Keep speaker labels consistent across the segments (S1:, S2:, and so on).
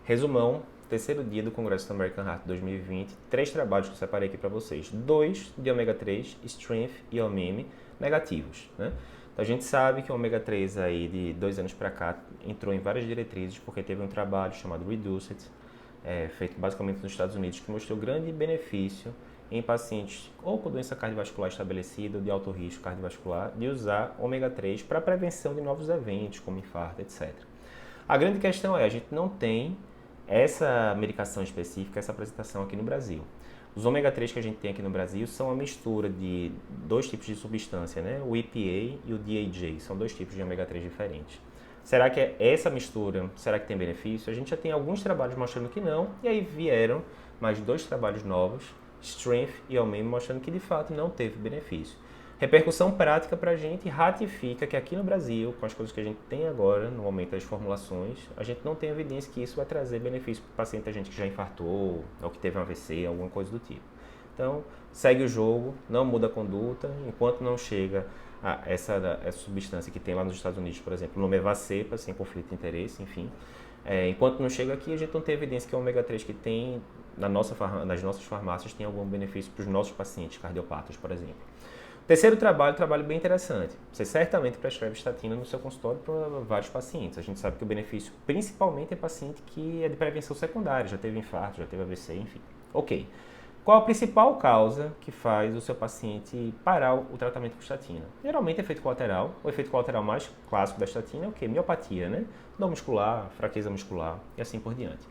S1: Resumão, terceiro dia do Congresso da American Heart 2020, 3 trabalhos que eu separei aqui para vocês. 2 de ômega 3, Strength e OMM, negativos, né? Então a gente sabe que o ômega 3 aí de 2 anos para cá entrou em várias diretrizes porque teve um trabalho chamado Reduced, feito basicamente nos Estados Unidos, que mostrou grande benefício em pacientes ou com doença cardiovascular estabelecida ou de alto risco cardiovascular, de usar ômega 3 para prevenção de novos eventos, como infarto, etc. A grande questão é, a gente não tem essa medicação específica, essa apresentação aqui no Brasil. Os ômega 3 que a gente tem aqui no Brasil são a mistura de 2 tipos de substância, né? O EPA e o DHA, são 2 tipos de ômega 3 diferentes. Será que essa mistura, será que tem benefício? A gente já tem alguns trabalhos mostrando que não, e aí vieram mais 2 trabalhos novos, Strength e OMM, mostrando que de fato não teve benefício. Repercussão prática para a gente ratifica que aqui no Brasil, com as coisas que a gente tem agora, no momento das formulações, a gente não tem evidência que isso vai trazer benefício para o paciente, a gente que já infartou, ou que teve um AVC, alguma coisa do tipo. Então, segue o jogo, não muda a conduta, enquanto não chega a essa substância que tem lá nos Estados Unidos, por exemplo, no Mevacepa, sem conflito de interesse, enfim. Enquanto não chega aqui, a gente não tem evidência que o ômega 3 que tem nas nossas farmácias tem algum benefício para os nossos pacientes cardiopatas, por exemplo. Terceiro trabalho bem interessante. Você certamente prescreve estatina no seu consultório para vários pacientes. A gente sabe que o benefício principalmente é paciente que é de prevenção secundária, já teve infarto, já teve AVC, enfim. Ok. Qual a principal causa que faz o seu paciente parar o tratamento com estatina? Geralmente é efeito colateral. O efeito colateral mais clássico da estatina é o quê? Miopatia, né? Dor muscular, fraqueza muscular e assim por diante.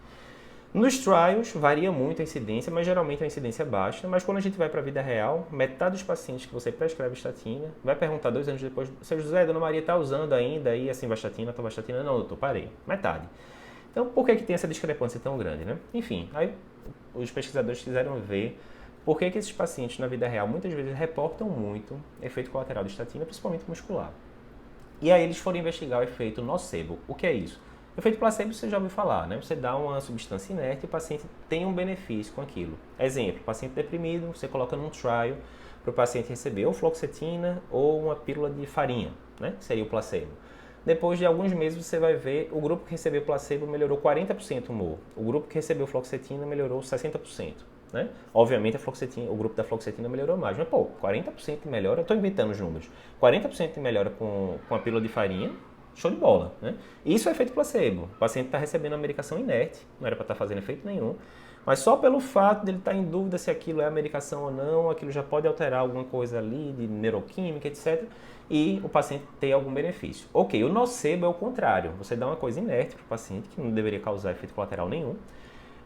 S1: Nos trials varia muito a incidência, mas geralmente é uma incidência baixa. Mas quando a gente vai para a vida real, metade dos pacientes que você prescreve estatina vai perguntar 2 anos depois: seu José, dona Maria está usando ainda aí assim vastatina, atorvastatina? Não, doutor, parei. Metade. Então por que tem essa discrepância tão grande, né? Enfim, aí os pesquisadores quiseram ver por que esses pacientes na vida real muitas vezes reportam muito efeito colateral de estatina, principalmente muscular. E aí eles foram investigar o efeito nocebo. O que é isso? O efeito placebo você já ouviu falar, né? Você dá uma substância inerte e o paciente tem um benefício com aquilo. Exemplo, paciente deprimido, você coloca num trial para o paciente receber ou fluoxetina ou uma pílula de farinha, né? Que seria o placebo. Depois de alguns meses você vai ver o grupo que recebeu placebo melhorou 40% o humor. O grupo que recebeu fluoxetina melhorou 60%. Né? Obviamente o grupo da fluoxetina melhorou mais, mas 40% de melhora, eu estou inventando os números, 40% de melhora com a pílula de farinha, show de bola. Né? Isso é efeito placebo, o paciente está recebendo uma medicação inerte, não era para estar fazendo efeito nenhum, mas só pelo fato de ele estar em dúvida se aquilo é a medicação ou não, aquilo já pode alterar alguma coisa ali de neuroquímica, etc. E o paciente ter algum benefício. Ok, o nocebo é o contrário, você dá uma coisa inerte para o paciente, que não deveria causar efeito colateral nenhum,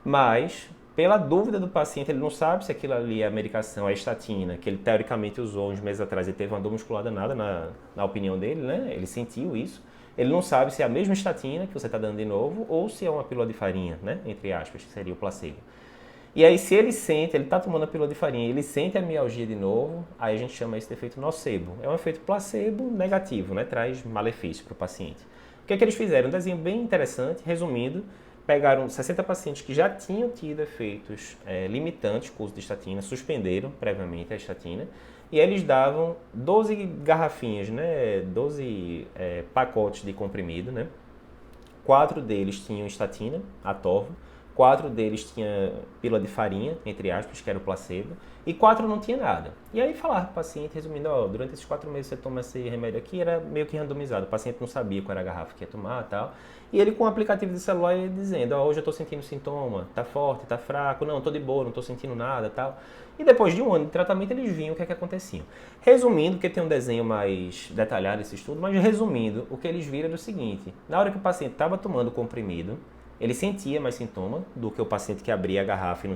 S1: mas pela dúvida do paciente, ele não sabe se aquilo ali é a medicação, a estatina, que ele teoricamente usou uns meses atrás e teve uma dor muscular danada na opinião dele, né? Ele sentiu isso. Ele não sabe se é a mesma estatina que você está dando de novo ou se é uma pílula de farinha, né? Entre aspas, que seria o placebo. E aí, se ele sente, ele está tomando a pílula de farinha, ele sente a mialgia de novo, aí a gente chama isso de efeito nocebo. É um efeito placebo negativo, né? Traz malefício para o paciente. O que é que eles fizeram? Um desenho bem interessante, resumindo, pegaram 60 pacientes que já tinham tido efeitos limitantes com o uso de estatina, suspenderam previamente a estatina, e eles davam 12 garrafinhas, né, 12 pacotes de comprimido, né? 4 deles tinham estatina, atorva, 4 deles tinham pílula de farinha, entre aspas, que era o placebo, e 4 não tinha nada. E aí falar para o paciente, resumindo, durante esses 4 meses você toma esse remédio aqui, era meio que randomizado, o paciente não sabia qual era a garrafa que ia tomar e tal. E ele com o aplicativo de celular ia dizendo, hoje eu estou sentindo sintoma, tá forte, tá fraco, não, estou de boa, não estou sentindo nada e tal. E depois de um ano de tratamento eles viam o que é que acontecia. Resumindo, porque tem um desenho mais detalhado esse estudo, mas resumindo, o que eles viram era o seguinte, na hora que o paciente estava tomando o comprimido, ele sentia mais sintoma do que o paciente que abria a garrafa e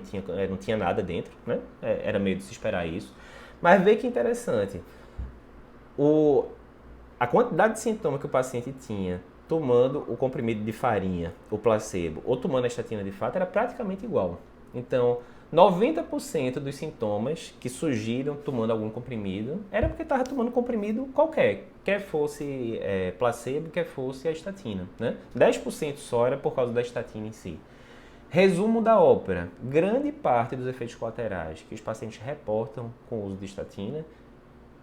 S1: não tinha nada dentro, né? Era meio de se esperar isso. Mas vê que interessante, a quantidade de sintoma que o paciente tinha tomando o comprimido de farinha, o placebo, ou tomando a estatina de fato, era praticamente igual. Então, 90% dos sintomas que surgiram tomando algum comprimido era porque estava tomando comprimido qualquer, quer fosse placebo, quer fosse a estatina. Né? 10% só era por causa da estatina em si. Resumo da ópera, grande parte dos efeitos colaterais que os pacientes reportam com o uso de estatina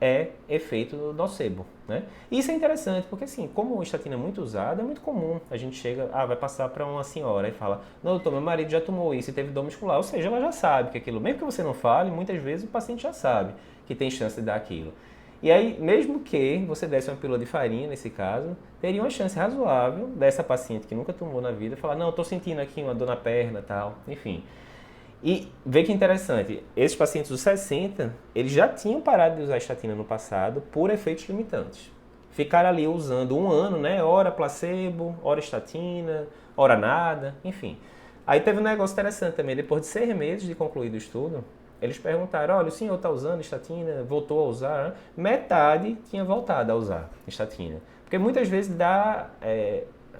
S1: é efeito nocebo, né? E isso é interessante, porque assim, como a estatina é muito usada, é muito comum. A gente chega, vai passar para uma senhora e fala, não, doutor, meu marido já tomou isso e teve dor muscular. Ou seja, ela já sabe que aquilo, mesmo que você não fale, muitas vezes o paciente já sabe que tem chance de dar aquilo. E aí, mesmo que você desse uma pílula de farinha, nesse caso, teria uma chance razoável dessa paciente que nunca tomou na vida falar, não, eu tô sentindo aqui uma dor na perna e tal, enfim. E vê que interessante, esses pacientes dos 60, eles já tinham parado de usar estatina no passado por efeitos limitantes. Ficaram ali usando um ano, né? Ora placebo, ora estatina, ora nada, enfim. Aí teve um negócio interessante também, depois de 6 meses de concluído o estudo, eles perguntaram, olha, o senhor está usando estatina, voltou a usar? Né? Metade tinha voltado a usar estatina. Porque muitas vezes dá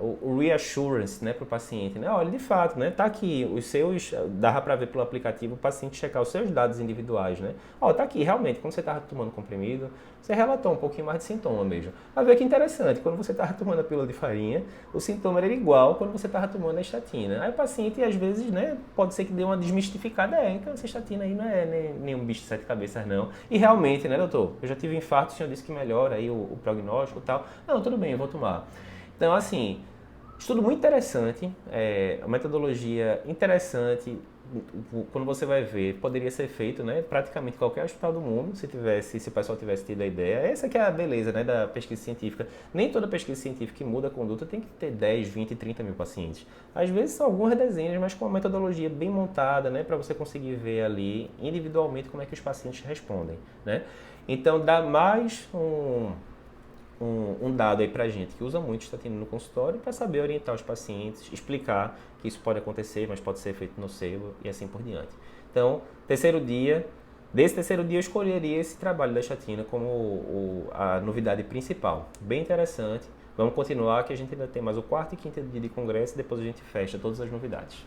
S1: o reassurance, né, para o paciente, né? Olha, de fato, né, tá aqui os seus, dava para ver pelo aplicativo o paciente checar os seus dados individuais, né? Ó, tá aqui, realmente, quando você estava tomando comprimido, você relatou um pouquinho mais de sintoma mesmo. Mas vê que interessante, quando você estava tomando a pílula de farinha, o sintoma era igual quando você estava tomando a estatina. Aí o paciente, às vezes, né, pode ser que dê uma desmistificada, então essa estatina aí não é nenhum bicho de 7 cabeças, não. E realmente, né, doutor, eu já tive infarto, o senhor disse que melhora aí o prognóstico e tal. Não, tudo bem, eu vou tomar. Então, assim, estudo muito interessante, a metodologia interessante, quando você vai ver, poderia ser feito, né, praticamente qualquer hospital do mundo, se o pessoal tivesse tido a ideia. Essa que é a beleza, né, da pesquisa científica. Nem toda pesquisa científica que muda a conduta tem que ter 10, 20, 30 mil pacientes. Às vezes são algumas dezenas, mas com uma metodologia bem montada, né, para você conseguir ver ali individualmente como é que os pacientes respondem, né. Então dá mais um dado aí pra gente que usa muito estatina no consultório para saber orientar os pacientes, explicar que isso pode acontecer, mas pode ser feito nocebo e assim por diante. Então, desse terceiro dia eu escolheria esse trabalho da estatina como a novidade principal. Bem interessante. Vamos continuar que a gente ainda tem mais o quarto e quinto dia de congresso e depois a gente fecha todas as novidades.